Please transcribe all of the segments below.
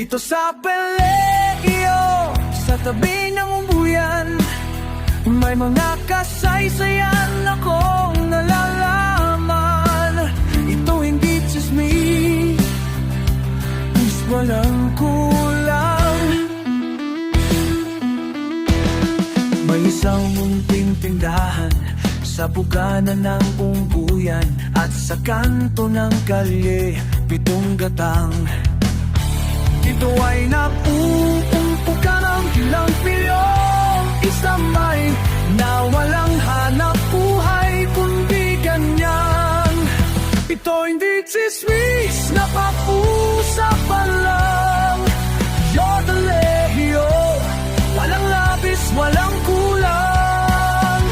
Dito sa Peleio, sa tabi ng umbuyan, may mga kasaysayan akong nalalaman. Ito hindi chismis, walang kulang. May isang munting tindahan sa bugana ng umbuyan, at sa kanto ng kalye, 7 gatang. Ito ay napuumpukan ng ilang pilyong isa may na walang hanap buhay kundi ganyan. Ito hindi chismis, napag-usapan lang. Yodelehio, walang labis, walang kulang.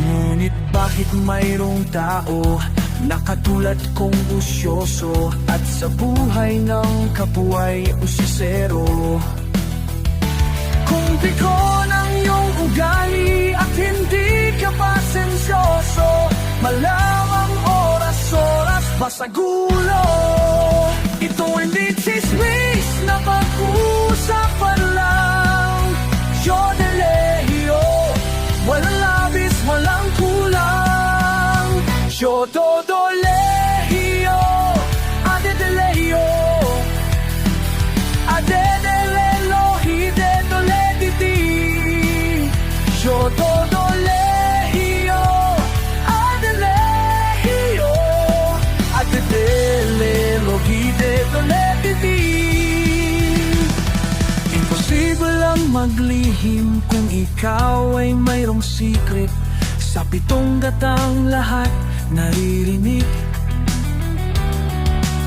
Ngunit bakit mayroong tao na katulad kong busyoso, at sa buhay ng kapuay usisero? Kung pikon ang iyong ugali at hindi ka pasensyoso, malamang oras-oras basta gulo. Ito hindi chismis, na pag-usapan lang. Yodelehio, walang labis, walang kulang. Yodelehio, adedelehio, adedelelo, hidedolediti. Yodelehio, adelehio, adedelelo, hidedolediti. Imposible lang maglihim kung ikaw ay mayroong secret. Sa 7 gatang lahat naririnig.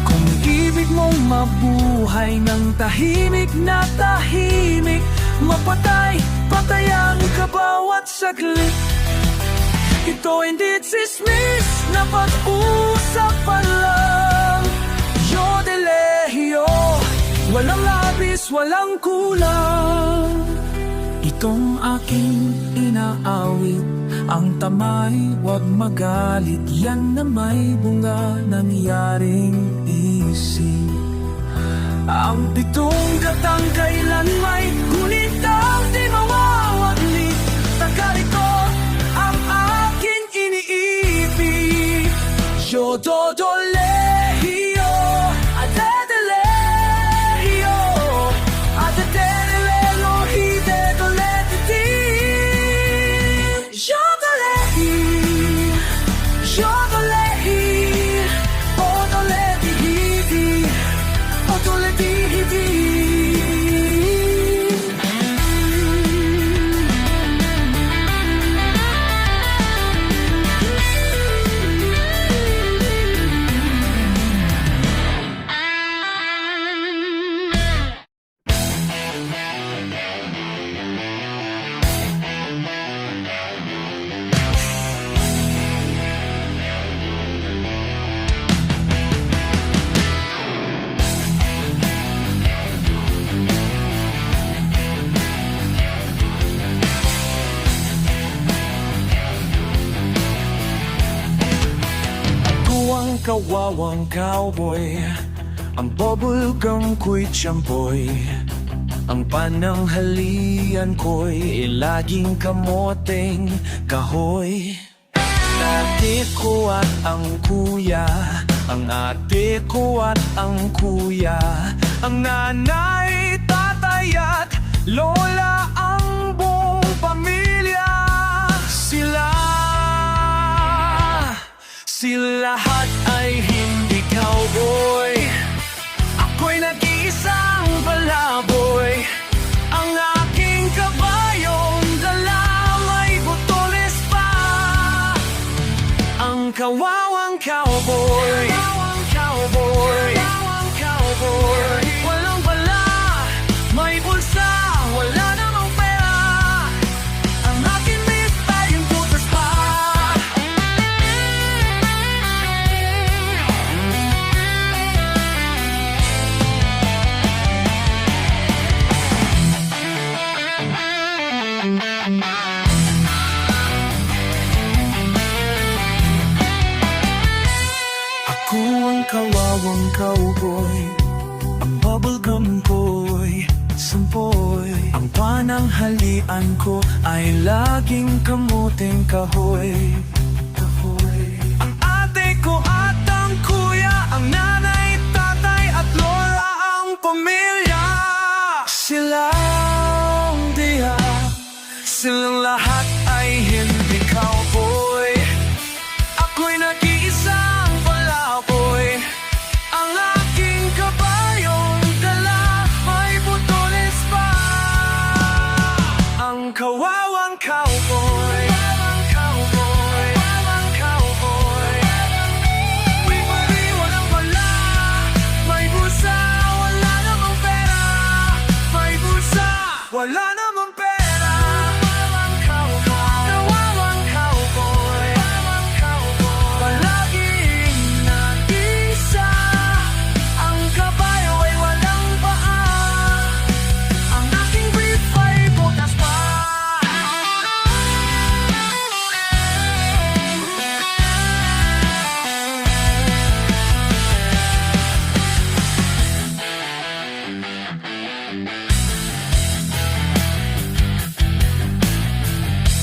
Kung ibig mong mabuhay ng tahimik na tahimik, mapatay, patayan ka bawat saglit. Ito hindi chismis, na pag-usapan lang. Yodelehio, walang labis, walang kulang. Itong aking inaawit, ang tamay, wag magalit, yan na may bunga nangyaring isip. Ang 7 gatang kailan may gunitang di mawawaglit. Tagalito ang aking iniibig. Yodelehio, adedelehio, adedelelo, hidedolediti. Kawawang cowboy, ang bubblegum ko'y tiyampoy. Ang pananghalian ko'y laging kamoteng kahoy. Ate ko at ang kuya, ang ate ko at ang kuya, ang nanay, tatay at lola, ang buong pamilya. Sila lahat ay hindi cowboy. Ako'y nag-iisang palaboy. Ang aking kabayong dala may butoles pa. Ang kawawang cowboy, walang bala, may bulsa, wala namang pera. Ang aking mista yung butas pa. pananghalian ko ay laging kamuting kahoy. Ang ate ko at ang kuya, ang nanay, tatay at lola ang pamilya. Silang tiyak, silang lahat ay hindi cowboy. Ako'y nag-iisang palaboy. Ang aking kabayong dala, may butones pa. Ang kawawang cowboy, kawawang cowboy. May bari, walang wala. May bulsa, wala namang pera. May bulsa, wala namang pera. Kawawang cowboy, palaging nag-isa. Ang kabayo ay walang paa. Ang aking brief ay butas pa.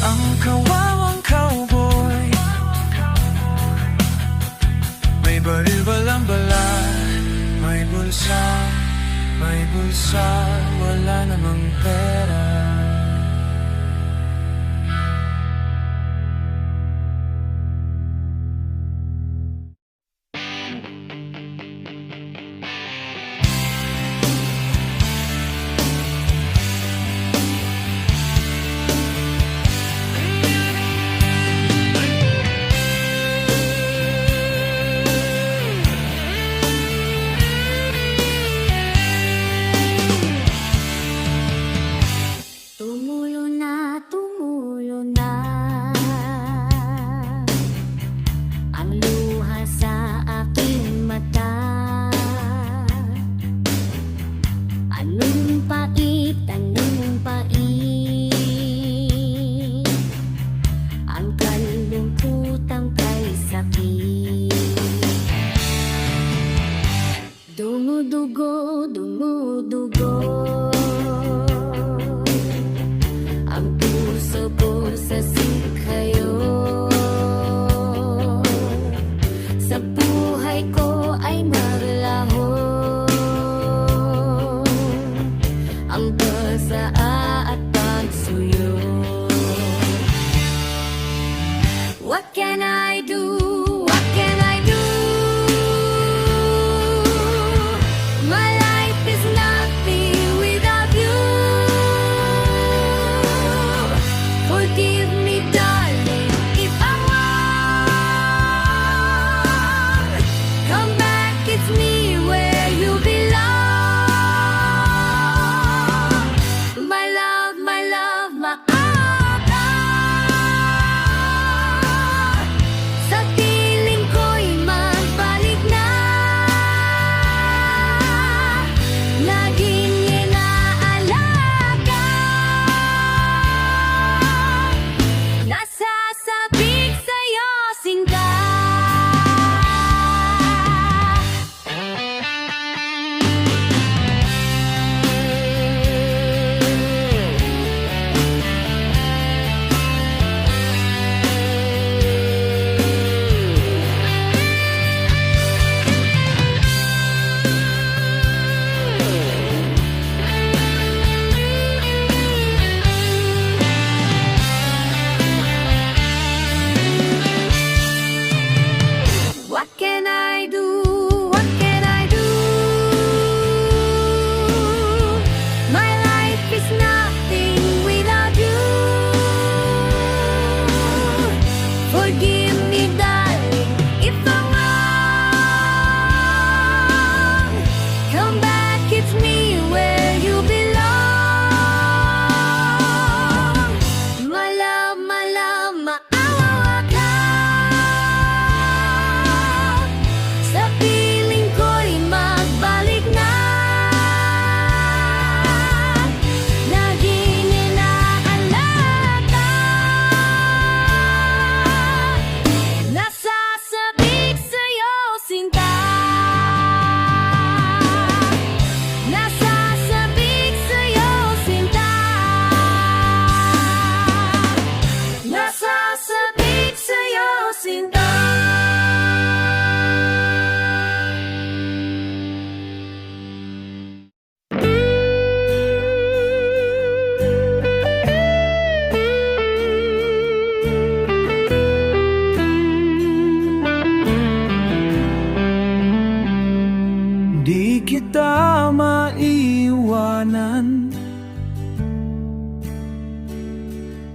Ang kawawang cowboy, may baril walang bala. May bulsa, wala namang pera.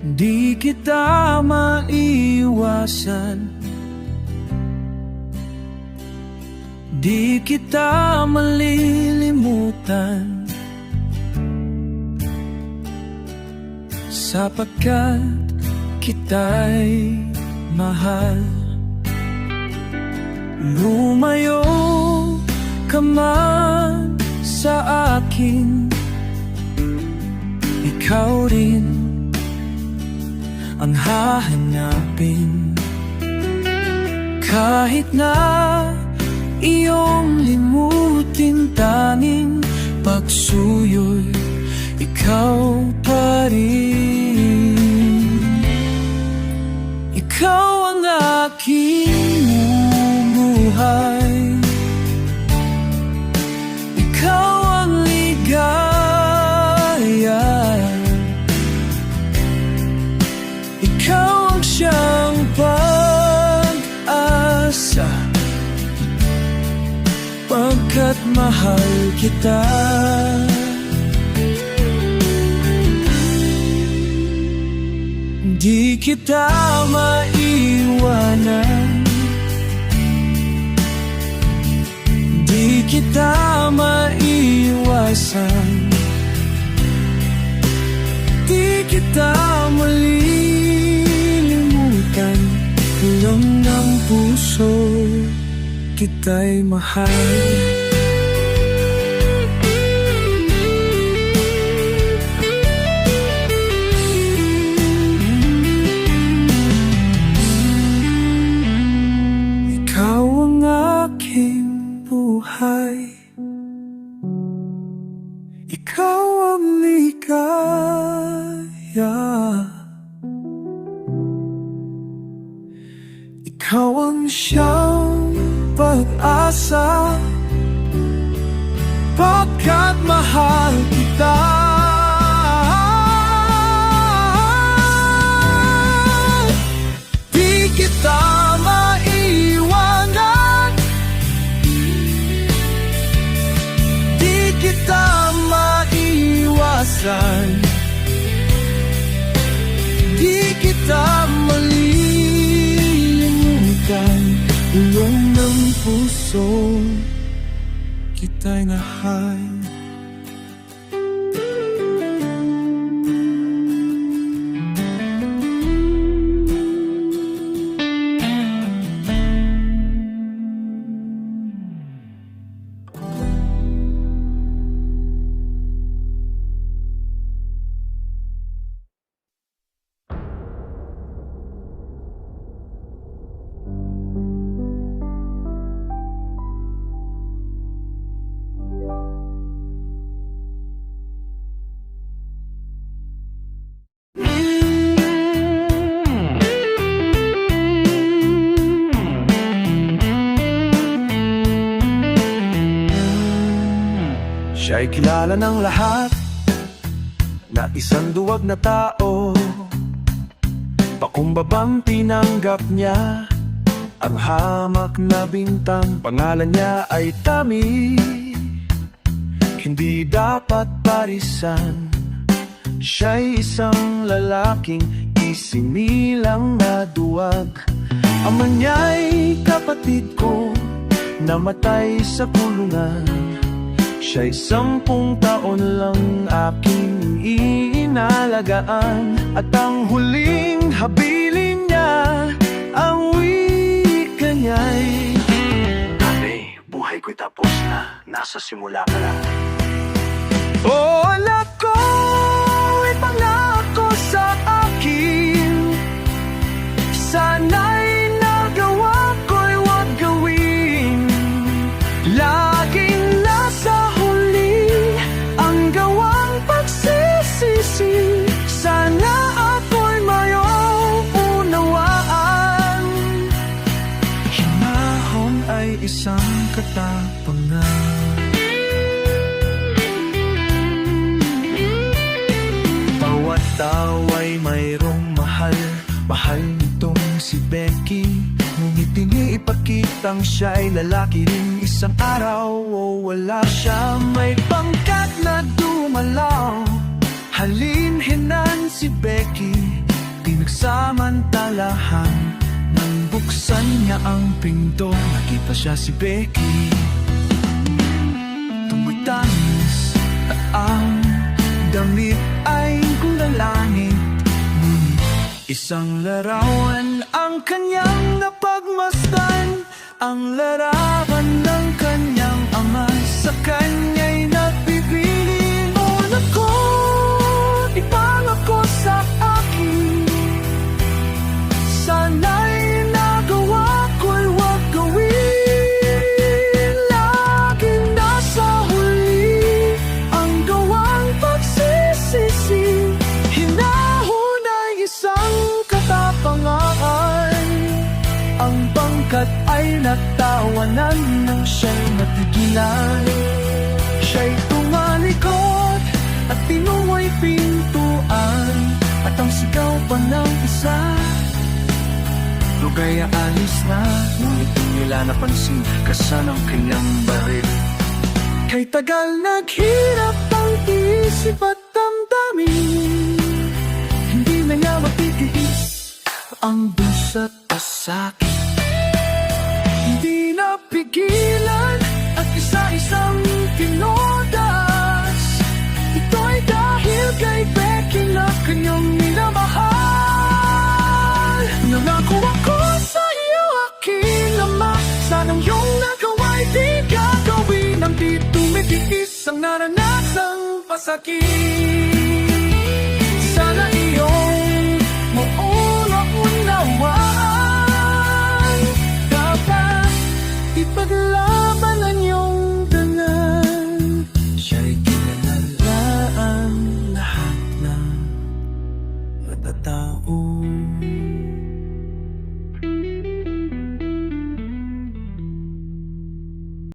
Di kita maiwasan, di kita malilimutan, sapagkat kita'y mahal. Lumayo ka man sa akin, ikaw rin ang hahanapin. Kahit na iyong limutin, tanging pagsuyo'y ikaw pa rin. Ikaw ang aking buhay, ikaw ang ligaya, ikaw ang siyang pag-asa, pagkat mahal kita. Di kita maiwanan, di kita maiwasan, di kita malilimutan. Alam ng puso kita'y mahal. Ikaw ang ligaya, ikaw ang siyang pag-asa, pagkat mahal kita. Di kita maiwanan, di kita maiwasan, di kita malilimutan. Ulong ng puso kita'y mahal. Siya'y kilala ng lahat na isang duwag na tao. Pakumbabang tinanggap niya ang hamak na bintang. Pangalan niya ay Tami, hindi dapat parisan. Siya'y isang lalaking isinilang na duwag. Ama niya'y kapatid ko, namatay sa kulungan. Siya'y 10 taon lang aking inalagaan, at ang huling habilin niya, ang wika niya'y, Ate, buhay ko'y tapos na, nasa simula ka lang. Oh, anak ko, ipangako sa akin, sana'y nagawa ko'y wag gawin. Laging nasa huli ang gawang pagsisisi, sana ako'y mayuunawaan. Hinahon ay isang katapangan, bawat tao ay mayroong mahal. Mahal nitong si Becky, ngunit iniipakitang siya'y lalaki rin. Isang araw o wala siya, may pangkat na dumalaw. Halinhinan si Becky, samantalahan. Nang buksan niya ang pinto, nakita siya si Becky. Tumatanis at ang damit ay kulay langit. Ngunit isang larawan ang kanyang napagmasdan, ang larawan ng kanyang ama. Sa kanya'y nagpipili, o nako, ipangako sa akin, sana'y nagawa ko'y huwag gawin. Laging nasa huli ang gawang pagsisisi, hinahon ay isang katapangan. Ang pangkat ay natawanan nang siya'y natigilan. Siya'y tumalikod at tinungo'y pintuan, at ang sigaw pa ng isa, lugay alis na. Ngunit di nila napansin kasan ang kanyang baril. Kay tagal naghirap ang isip at damdamin, hindi na niya mapitiis ang dusat at sakit. Hindi napigilan at isa-isang tinodas. Ito'y dahil kay Becky na kanyang minamahal. Nangako ako sa iyo, aking ama, sanang iyong nagawa'y di gagawin. Ang di tumitiis ang naranasang pasakit. Sana iyong maunawaan, dapat ipaglaban ang iyong dangan. Siya'y kinalalaan lahat ng matatao.